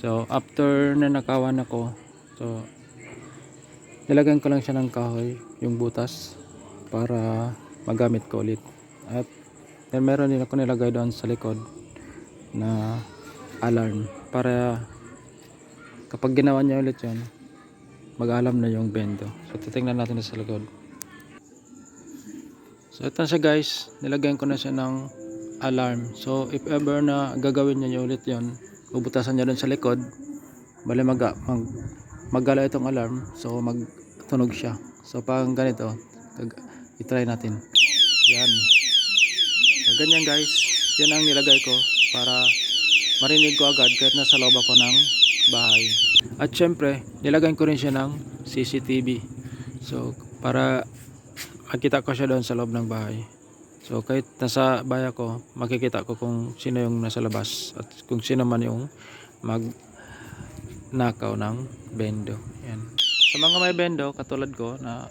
So after na nakawan ako, so nilagyan ko lang siya ng kahoy, yung butas, para magamit ko ulit. At then meron din ako nilagay doon sa likod na alarm, para kapag ginawa niya ulit yun, mag-alarm na yung bendo. So titingnan natin na sa likod. So ito siya guys, nilagyan ko na siya ng alarm. So if ever na gagawin niya ulit yon, bubutasan niya doon sa likod, bali magala itong alarm, so magtunog siya. So pang ganito, i-try natin. Yan. So ganyan guys, yan ang nilagay ko para marinig ko agad kahit nasa loob ako ng bahay. At syempre, nilagyan ko rin siya ng CCTV. So para makita ko siya doon sa loob ng bahay. So kahit nasa bahay ako, makikita ko kung sino yung nasa labas at kung sino man yung magnakaw ng bendo. Yan. Sa mga may bendo katulad ko na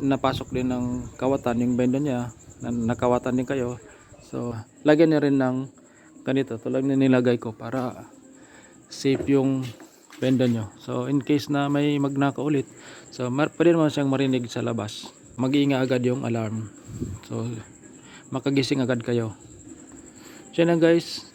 napasok din ng kawatan yung bendo niya, na nakawatan din kayo. So lagyan niyo rin ng ganito tulad na nilagay ko para safe yung bendo nyo. So in case na may magnakaw ulit, so pwede naman siyang marinig sa labas, mag-iinga agad yung alarm, so makagising agad kayo. So yan lang guys,